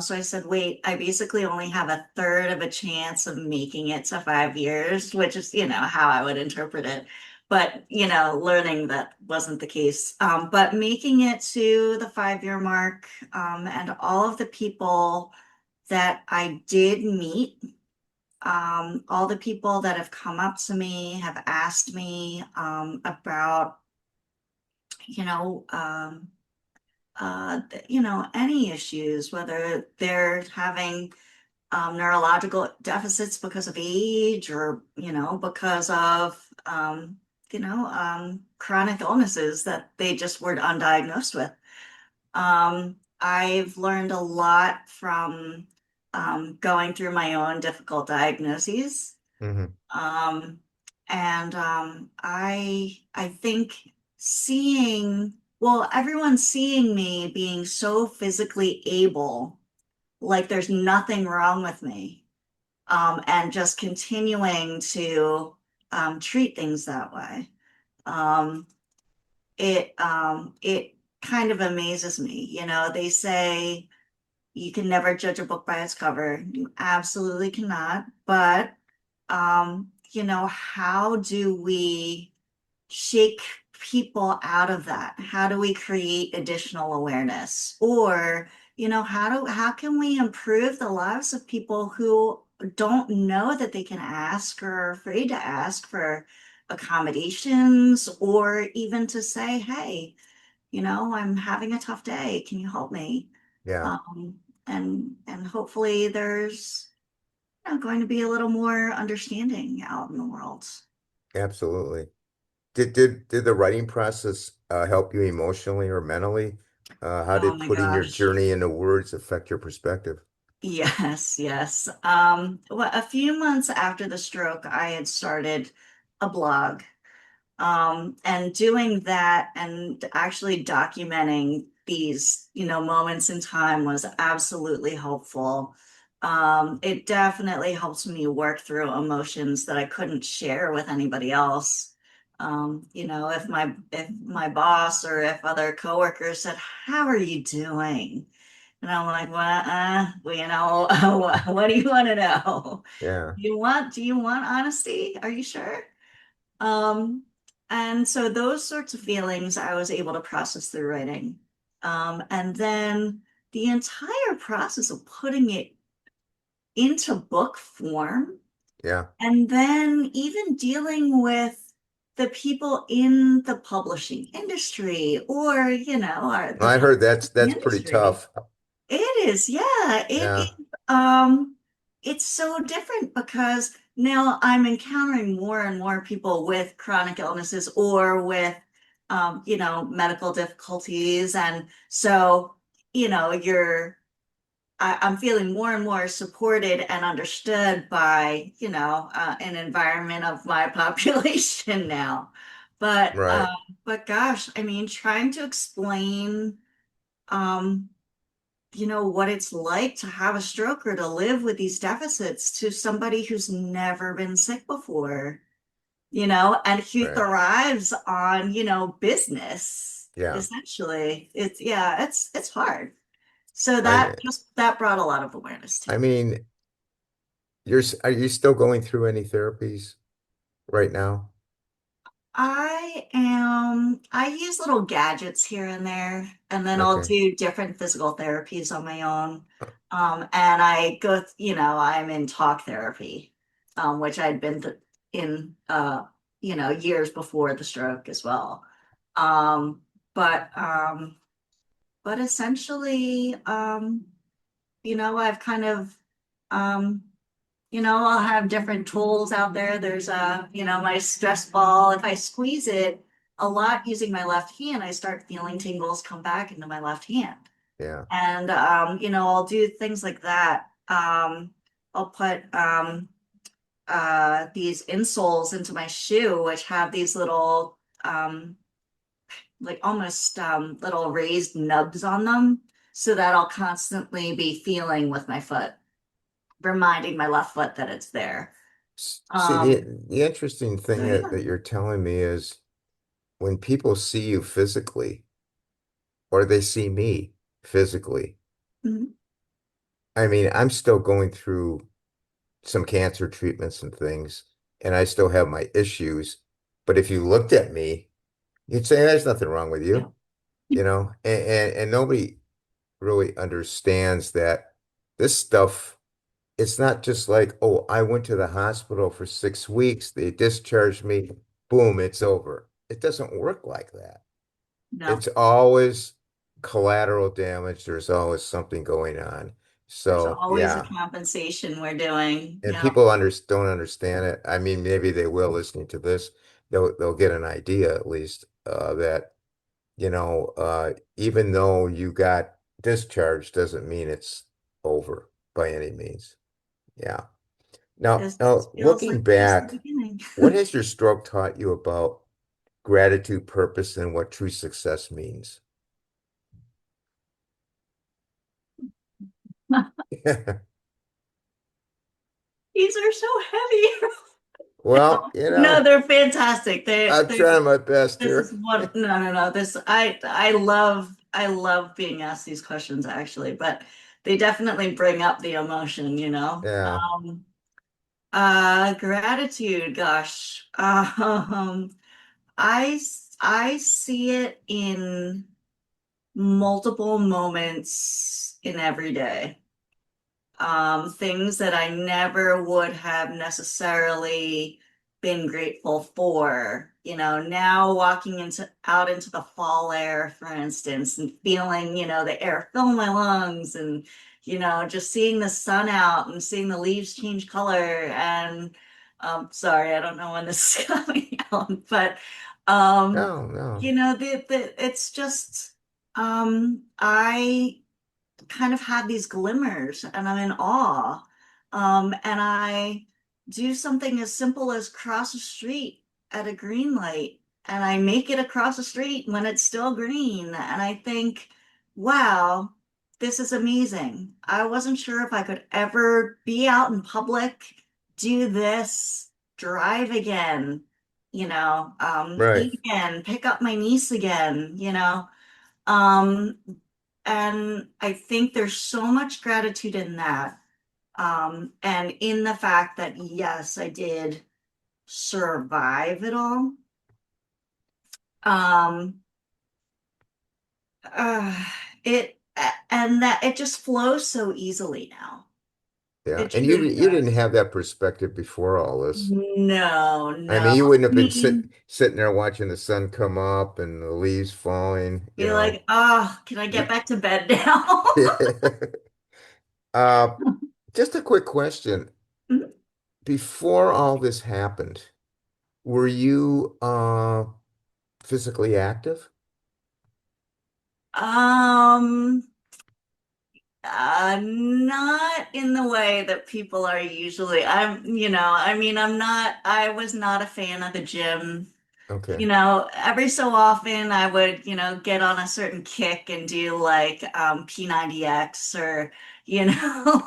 So I said, wait, I basically only have a third of a chance of making it to 5 years, which is, how I would interpret it. But, learning that wasn't the case. But making it to the 5 year mark, and all of the people that I did meet, all the people that have come up to me, have asked me about, you know, um, any issues, whether they're having neurological deficits because of age or, because of, chronic illnesses that they just were undiagnosed with. I've learned a lot from going through my own difficult diagnoses. Hmm. Um, and I think everyone seeing me being so physically able, like there's nothing wrong with me, and just continuing to treat things that way. Um, it kind of amazes me. They say you can never judge a book by its cover. You absolutely cannot. But how do we shake people out of that? How do we create additional awareness? Or, how can we improve the lives of people who don't know that they can ask or are afraid to ask for accommodations, or even to say, hey, I'm having a tough day. Can you help me? Yeah, And hopefully there's going to be a little more understanding out in the world. absolutely. Did the writing process help you emotionally or mentally? How Oh did my putting your gosh. journey into words affect your perspective? Yes, yes. Well, a few months after the stroke, I had started a blog. And doing that and actually documenting these, moments in time was absolutely helpful. It definitely helps me work through emotions that I couldn't share with anybody else. If my boss or if other coworkers said, "How are you doing?" And I'm like, what do you want to know? Yeah, Do you want honesty? Are you sure? Um, and so those sorts of feelings I was able to process through writing. And then the entire process of putting it into book form, yeah. and then even dealing with the people in the publishing industry, or, the I heard publishing that's pretty industry. tough. It is, yeah. Yeah, Um, it's so different because now I'm encountering more and more people with chronic illnesses or with, medical difficulties. And so, I'm feeling more and more supported and understood by, an environment of my population now. But, right, but gosh, I mean, trying to explain, um, what it's like to have a stroke or to live with these deficits to somebody who's never been sick before, and who right. thrives on, business, Yeah. essentially. It's hard. So I that brought a lot of awareness to I me. mean, are you still going through any therapies right now? I use little gadgets here and there, and then I'll Okay. do different physical therapies on my own. And I'm in talk therapy, which I'd been in, years before the stroke as well. Um, but essentially, I've kind of, um, I'll have different tools out there. There's my stress ball. If I squeeze it a lot using my left hand, I start feeling tingles come back into my left hand. Yeah. And, I'll do things like that. I'll put these insoles into my shoe, which have these little like almost little raised nubs on them, so that I'll constantly be feeling with my foot, reminding my left foot that it's there. See, Um, the interesting so thing yeah. that you're telling me is when people see you physically or they see me physically, Mhm. I mean, I'm still going through some cancer treatments and things, and I still have my issues. But if you looked at me, you'd say there's nothing wrong with Yeah. you, and nobody really understands that this stuff, it's not just like, oh, I went to the hospital for 6 weeks, they discharged me, boom, it's over. It doesn't work like that. No, It's always collateral damage. There's always something going on. there's So, always a yeah. compensation we're doing. And Yeah. people don't understand it. I mean, maybe they will listening to this. They'll get an idea at least that even though you got discharged doesn't mean it's over by any means. Yeah. This Now feels looking like just the back, beginning. what has your stroke taught you about gratitude, purpose, and what true success means? These are so heavy. Well, No, they're fantastic. I'm trying my best This is here. one. No, no, no. I love being asked these questions actually, but they definitely bring up the emotion. Yeah, Gratitude, gosh. I see it in multiple moments in every day. Things that I never would have necessarily been grateful for. Now walking out into the fall air, for instance, and feeling, the air fill my lungs, and just seeing the sun out and seeing the leaves change color. And sorry, I don't know when this is coming out, but um, no, no, it's just I kind of have these glimmers and I'm in awe. And I do something as simple as cross a street at a green light, and I make it across the street when it's still green. And I think, wow, this is amazing. I wasn't sure if I could ever be out in public, do this, drive again, right, eat again, pick up my niece again. Um, and I think there's so much gratitude in that. And in the fact that, yes, I did survive it all. Um, uh, and that it just flows so easily now. yeah. It And truly you didn't does. have that perspective before all this. No, I no. mean, you I wouldn't have been mean, sitting there watching the sun come up and the leaves falling, be like, oh, can I get You, back to bed now? uh, just a quick question. Before all this happened, were you physically active? Um, not in the way that people are usually. I was not a fan of the gym. Okay. Every so often I would, get on a certain kick and do like P90X, or,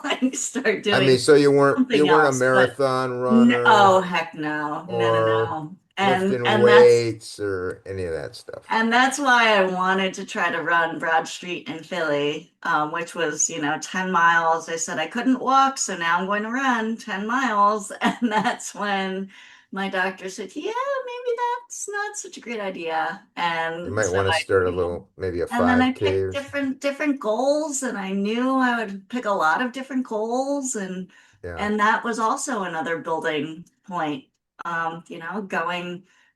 like start I mean, doing so you something weren't a else. But marathon no, runner oh heck no. No, no, or no. And lifting and that's weights or any of that stuff. and that's why I wanted to try to run Broad Street in Philly, which was, 10 miles. I said I couldn't walk, so now I'm going to run 10 miles. And that's when my doctor said, yeah, maybe that's not such a great idea. You And might so want to I, start a little, maybe a and then I 5K picked or something. different goals, and I knew I would pick a lot of different goals, and Yeah. and that was also another building point.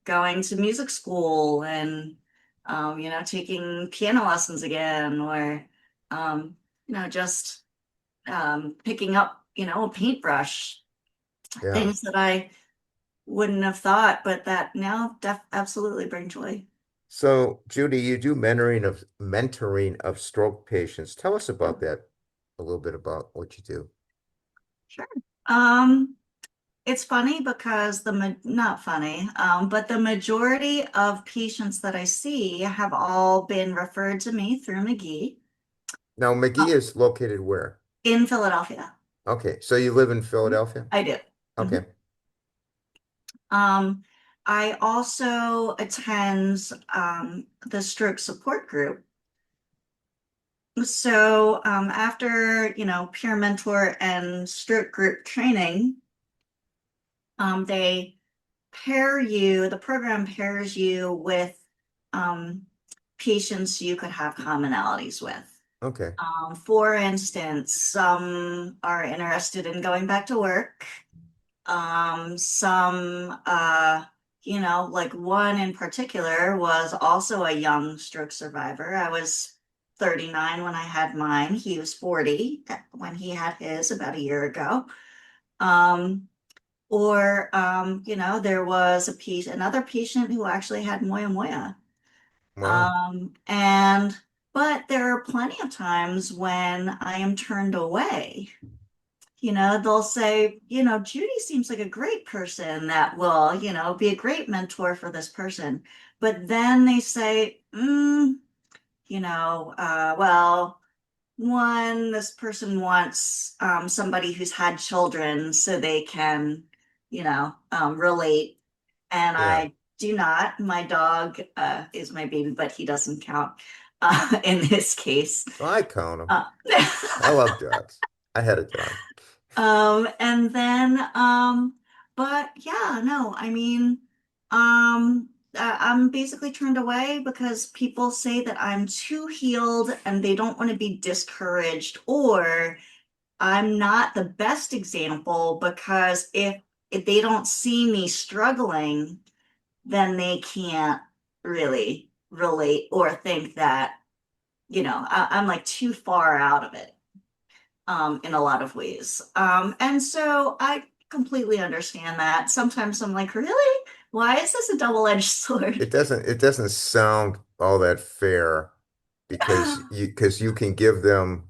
Going to music school, and taking piano lessons again, or, just picking up, a paintbrush, Yeah. things that I wouldn't have thought, but that now absolutely bring joy. So, Judy, you do mentoring of stroke patients. Tell us about that, a little bit about what you do. Sure. Um, it's funny because not funny, but the majority of patients that I see have all been referred to me through McGee Now, uh, McGee is located where? in Philadelphia. Okay, so you live in Philadelphia? I do. Mhm. Okay. Um, I also attend the stroke support group. So after, peer mentor and stroke group training, they the program pairs you with um, patients you could have commonalities with. Okay. For instance, some are interested in going back to work. Some, like one in particular was also a young stroke survivor. I was 39 when I had mine. He was 40 when he had his about a year ago. Um, there was another patient who actually had moya moya. Wow. And but there are plenty of times when I am turned away. They'll say, Judy seems like a great person that will, be a great mentor for this person. But then they say, well, one, this person wants somebody who's had children so they can, relate. And Yeah. I do not. My dog is my baby, but he doesn't count in this case. I count them. Uh, I love dogs. I had a dog. and then, but yeah, no, I mean, I'm basically turned away because people say that I'm too healed and they don't want to be discouraged, or I'm not the best example because if they don't see me struggling, then they can't really relate or think that, I'm like too far out of it in a lot of ways. And so I completely understand that. Sometimes I'm like, really? Why is this a double-edged sword? It doesn't sound all that fair because you can give them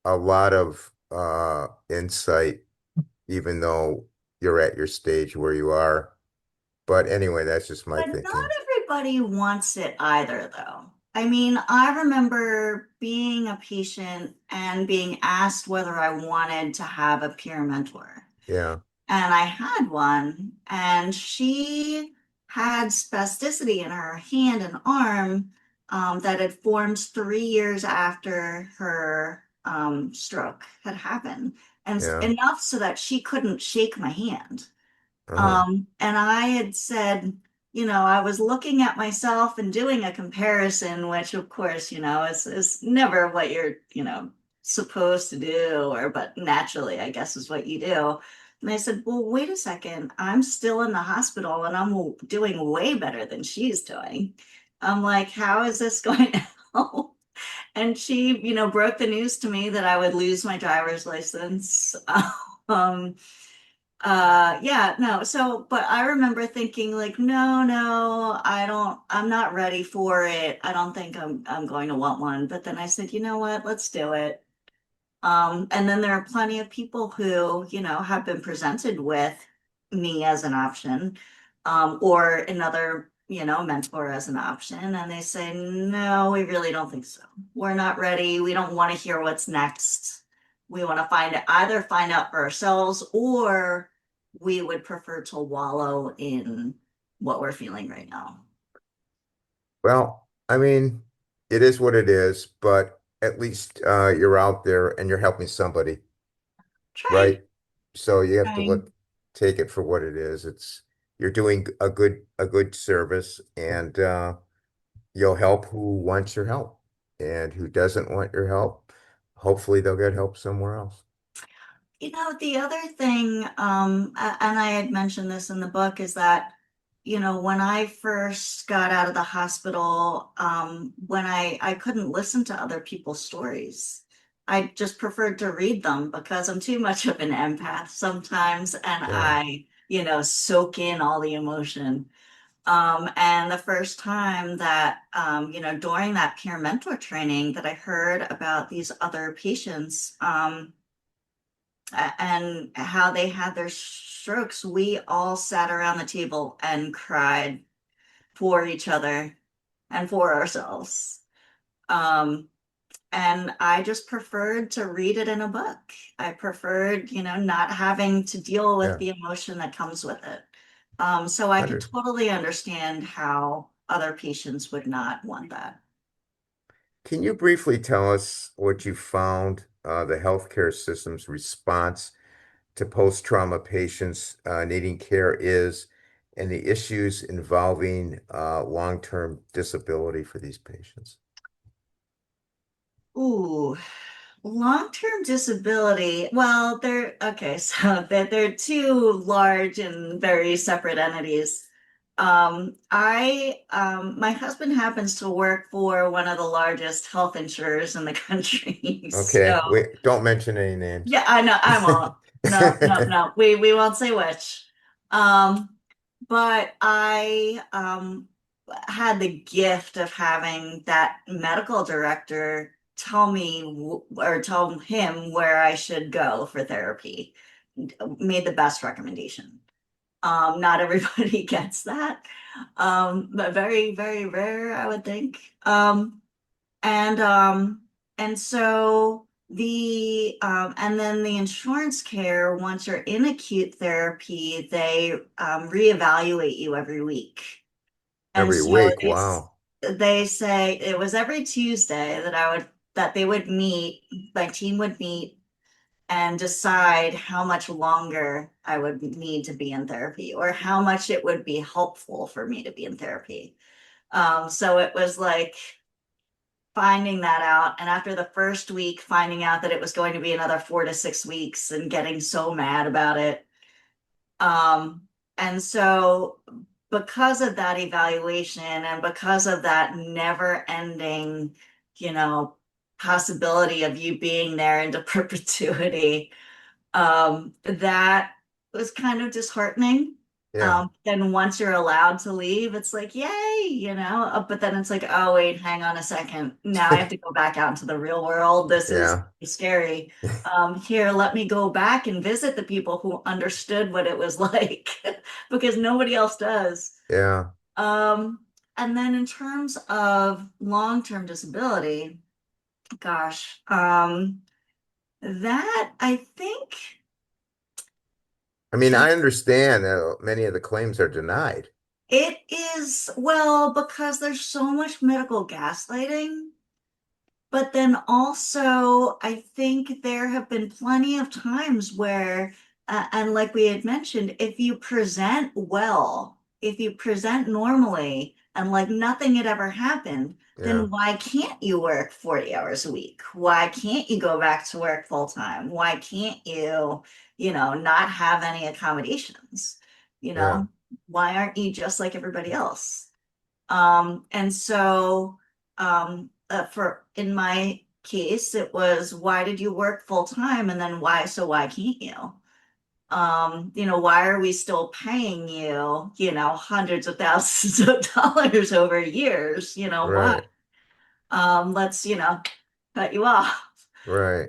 a lot of insight even though you're at your stage where you are. But anyway, that's just my But not thinking. everybody wants it either, though. I mean, I remember being a patient and being asked whether I wanted to have a peer mentor. Yeah. And I had one, and she had spasticity in her hand and arm that had formed 3 years after her stroke had happened, and Yeah. enough so that she couldn't shake my hand. Uh-huh. And I had said, I was looking at myself and doing a comparison, which of course, is never what you're, supposed to do, but naturally, I guess is what you do. And I said, well, wait a second, I'm still in the hospital and I'm doing way better than she's doing. I'm like, how is this going to help? And she, broke the news to me that I would lose my driver's license. Um, yeah, no. So, but I remember thinking like, no, I'm not ready for it. I don't think I'm going to want one. But then I said, you know what? Let's do it. And then there are plenty of people who, have been presented with me as an option, or another, mentor as an option. And they say, no, we really don't think so. We're not ready. We don't want to hear what's next. We want to either find out for ourselves, or we would prefer to wallow in what we're feeling right now. Well, I mean, it is what it is, but at least you're out there and you're helping somebody, Trying, right? So you have to trying. take it for what it is. You're doing a good service, and you'll help who wants your help, and who doesn't want your help, hopefully they'll get help somewhere else. The other thing, and I had mentioned this in the book, is that when I first got out of the hospital, when I couldn't listen to other people's stories. I just preferred to read them because I'm too much of an empath sometimes, and Yeah. soak in all the emotion. And the first time that, during that peer mentor training that I heard about these other patients, and how they had their strokes, we all sat around the table and cried for each other and for ourselves. Um, and I just preferred to read it in a book. I preferred, not having to deal with Yeah. the emotion that comes with it. So I could Under totally understand how other patients would not want that. Can you briefly tell us what you found the healthcare system's response to post-trauma patients needing care is, and the issues involving long-term disability for these patients? Ooh, long-term disability. Well, they're okay, so they're two large and very separate entities. My husband happens to work for one of the largest health insurers in the country. Okay, So wait, don't mention any names. yeah, I know, I won't. No, no, no. We won't say which. Um, but I had the gift of having that medical director tell me or tell him where I should go for therapy. Made the best recommendation. Not everybody gets that. But very, very rare, I would think. And and so and then the insurance care, once you're in acute therapy, they reevaluate you every week. And Every so week, they wow. they say it was every Tuesday that they would meet, my team would meet and decide how much longer I would need to be in therapy or how much it would be helpful for me to be in therapy. So it was like finding that out. And after the first week, finding out that it was going to be another 4 to 6 weeks and getting so mad about it. And so because of that evaluation and because of that never ending, you know, possibility of you being there into perpetuity, that was kind of disheartening. Yeah, Then once you're allowed to leave, it's like, yay, but then it's like, oh, wait, hang on a second. Now I have to go back out into the real world. This is yeah, scary. Here, let me go back and visit the people who understood what it was like because nobody else does. yeah. Um, and then in terms of long-term disability, gosh, that I think I mean, I understand many of the claims are denied. it is, well, because there's so much medical gaslighting. But then also, I think there have been plenty of times where, and like we had mentioned, if you present well, if you present normally, and like nothing had ever happened, Yeah, then why can't you work 40 hours a week? Why can't you go back to work full time? Why can't you, not have any accommodations? You yeah, know, why aren't you just like everybody else? And so, for in my case, it was why did you work full time, and then why can't you? Why are we still paying you, hundreds of thousands of dollars over years? Why? right, Let's, cut you off. right.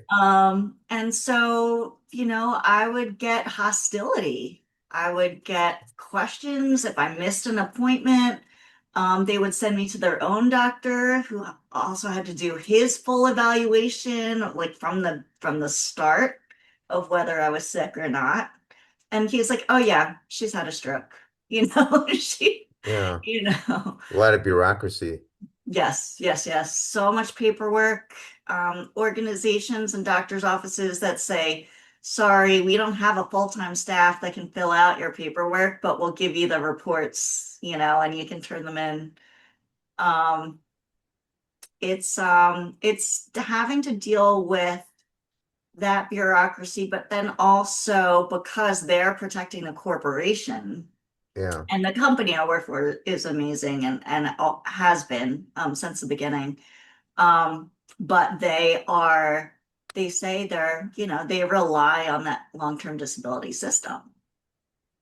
And so, I would get hostility. I would get questions if I missed an appointment. They would send me to their own doctor who also had to do his full evaluation, like from the start of whether I was sick or not. And he's like, "Oh yeah, she's had a stroke." She, Yeah. you know. A lot of bureaucracy. Yes, yes, yes. So much paperwork, organizations and doctors' offices that say, sorry, we don't have a full-time staff that can fill out your paperwork, but we'll give you the reports, and you can turn them in. Um, it's having to deal with that bureaucracy, but then also because they're protecting the corporation, Yeah. And the company I work for is amazing and has been since the beginning. Um, but they say they rely on that long-term disability system.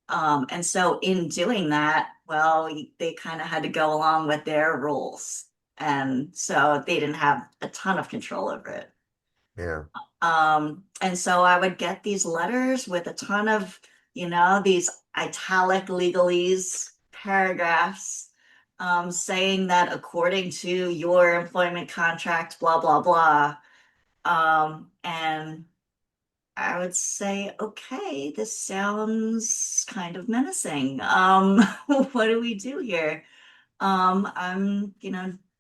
And so in doing that, well, they kind of had to go along with their rules. And so they didn't have a ton of control over it. Yeah. And so I would get these letters with a ton of, these italic legalese paragraphs, saying that according to your employment contract, blah, blah, blah. And I would say, okay, this sounds kind of menacing. What do we do here? I'm,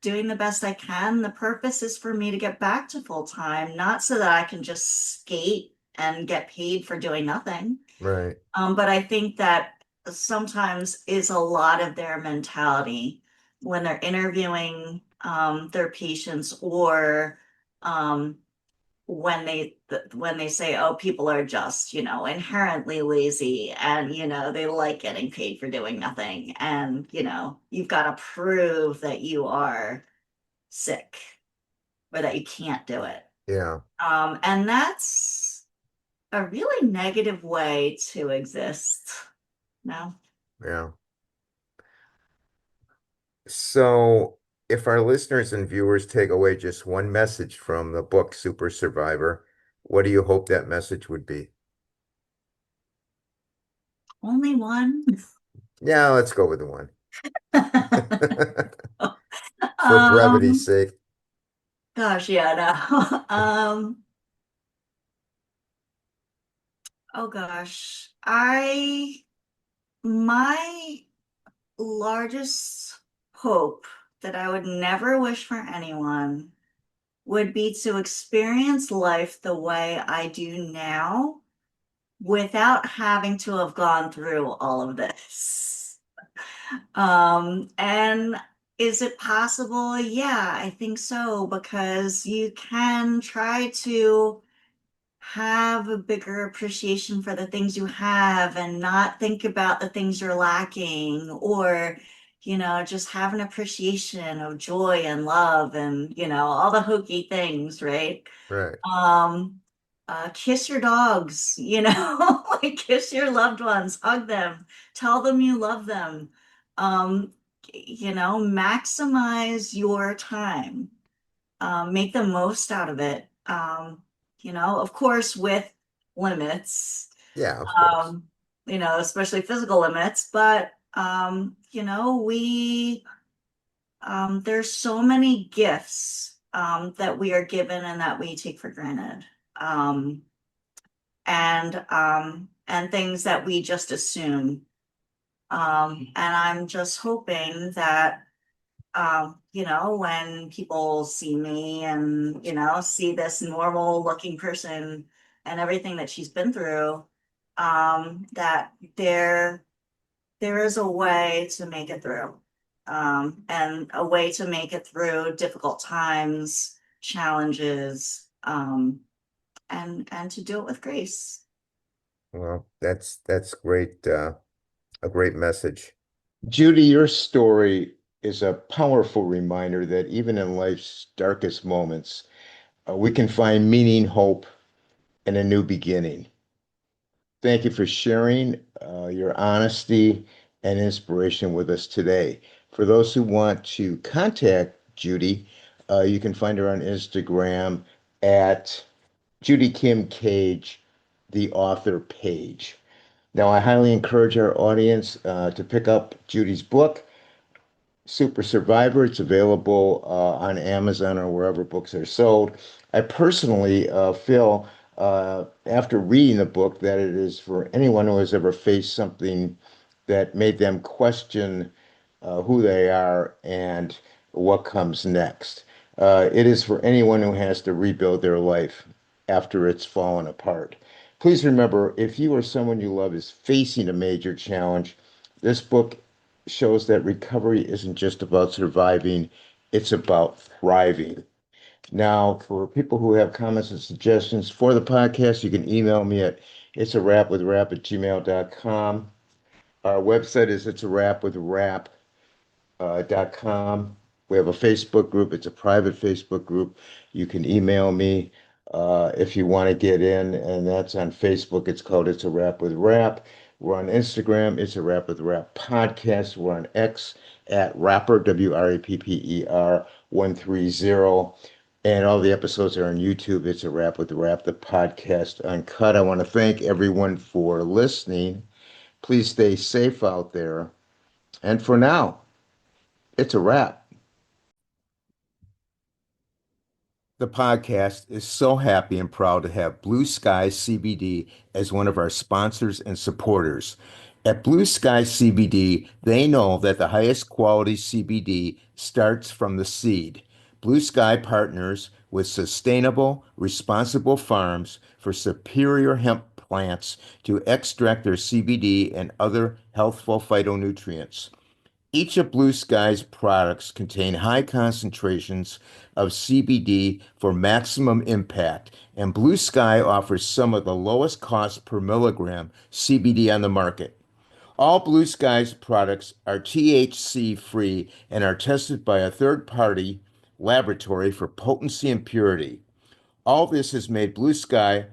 doing the best I can. The purpose is for me to get back to full time, not so that I can just skate and get paid for doing nothing. Right. But I think that sometimes is a lot of their mentality when they're interviewing their patients or um, when they say, oh, people are just, inherently lazy and, they like getting paid for doing nothing. And, you've got to prove that you are sick or that you can't do it. Yeah. And that's a really negative way to exist. No. Yeah. So, if our listeners and viewers take away just one message from the book Super Survivor, what do you hope that message would be? Only one. Yeah, let's go with the one. For brevity's um, sake. gosh, yeah, no. Oh gosh. My largest hope that I would never wish for anyone would be to experience life the way I do now without having to have gone through all of this. And is it possible? Yeah, I think so, because you can try to have a bigger appreciation for the things you have and not think about the things you're lacking, or just have an appreciation of joy and love and all the hokey things, right? Right. um Kiss your dogs, like kiss your loved ones, hug them, tell them you love them. um Maximize your time, make the most out of it. Of course, with limits, Yeah, of course. especially physical limits, but there's so many gifts that we are given and that we take for granted. Um, and things that we just assume. And I'm just hoping that when people see me and, see this normal looking person and everything that she's been through, that there is a way to make it through. And a way to make it through difficult times, challenges, and to do it with grace. Well, that's great, a great message. Judy, your story is a powerful reminder that even in life's darkest moments, we can find meaning, hope, and a new beginning. Thank you for sharing your honesty and inspiration with us today. For those who want to contact Judy, you can find her on Instagram at Judy Kim Cage, the author page. Now, I highly encourage our audience to pick up Judy's book, Super Survivor. It's available on Amazon or wherever books are sold. I personally feel, after reading the book, that it is for anyone who has ever faced something that made them question who they are and what comes next. It is for anyone who has to rebuild their life after it's fallen apart. Please remember, if you or someone you love is facing a major challenge, this book shows that recovery isn't just about surviving, it's about thriving. Now, for people who have comments and suggestions for the podcast, you can email me at it's a wrap with rap@gmail.com. Our website is it's a wrap with rap. .com. We have a Facebook group. It's a private Facebook group. You can email me if you want to get in, and that's on Facebook. It's called It's a Wrap with Rap. We're on Instagram. It's a Wrap with Rap podcast. We're on X at Rapper, WRAPPER 130. And all the episodes are on YouTube. It's a Wrap with Rap, the podcast uncut. I want to thank everyone for listening. Please stay safe out there. And for now, it's a wrap. The podcast is so happy and proud to have Blue Sky CBD as one of our sponsors and supporters. At Blue Sky CBD, they know that the highest quality CBD starts from the seed. Blue Sky partners with sustainable, responsible farms for superior hemp plants to extract their CBD and other healthful phytonutrients. Each of Blue Sky's products contain high concentrations of CBD for maximum impact, and Blue Sky offers some of the lowest cost per milligram CBD on the market. All Blue Sky's products are THC free and are tested by a third party laboratory for potency and purity. All this has made Blue Sky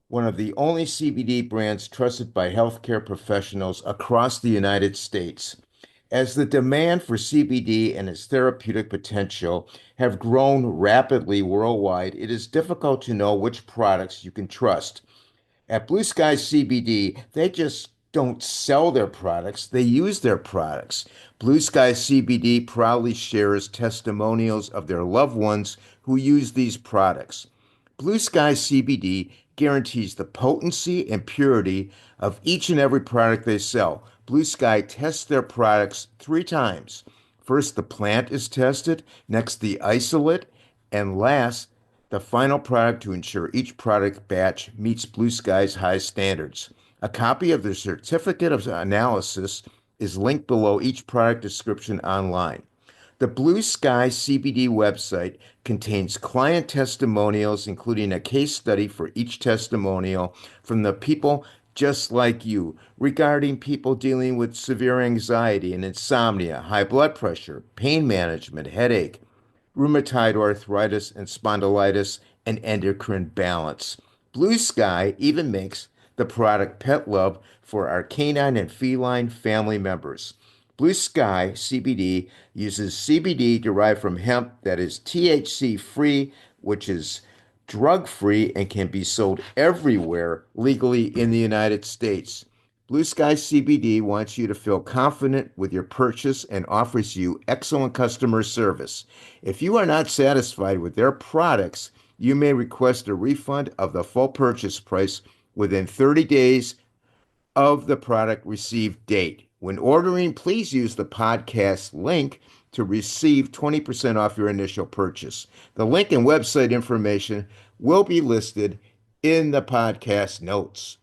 one of the only CBD brands trusted by healthcare professionals across the United States. As the demand for CBD and its therapeutic potential have grown rapidly worldwide, it is difficult to know which products you can trust. At Blue Sky CBD, they just don't sell their products, they use their products. Blue Sky CBD proudly shares testimonials of their loved ones who use these products. Blue Sky CBD guarantees the potency and purity of each and every product they sell. Blue Sky tests their products 3 times. First, the plant is tested, next, the isolate, and last, the final product to ensure each product batch meets Blue Sky's high standards. A copy of the certificate of analysis is linked below each product description online. The Blue Sky CBD website contains client testimonials, including a case study for each testimonial from the people just like you regarding people dealing with severe anxiety and insomnia, high blood pressure, pain management, headache, rheumatoid arthritis and spondylitis, and endocrine balance. Blue Sky even makes the product Pet Love for our canine and feline family members. Blue Sky CBD uses CBD derived from hemp that is THC free, which is drug free and can be sold everywhere legally in the United States. Blue Sky CBD wants you to feel confident with your purchase and offers you excellent customer service. If you are not satisfied with their products, you may request a refund of the full purchase price within 30 days of the product received date. When ordering, please use the podcast link to receive 20% off your initial purchase. The link and website information will be listed in the podcast notes.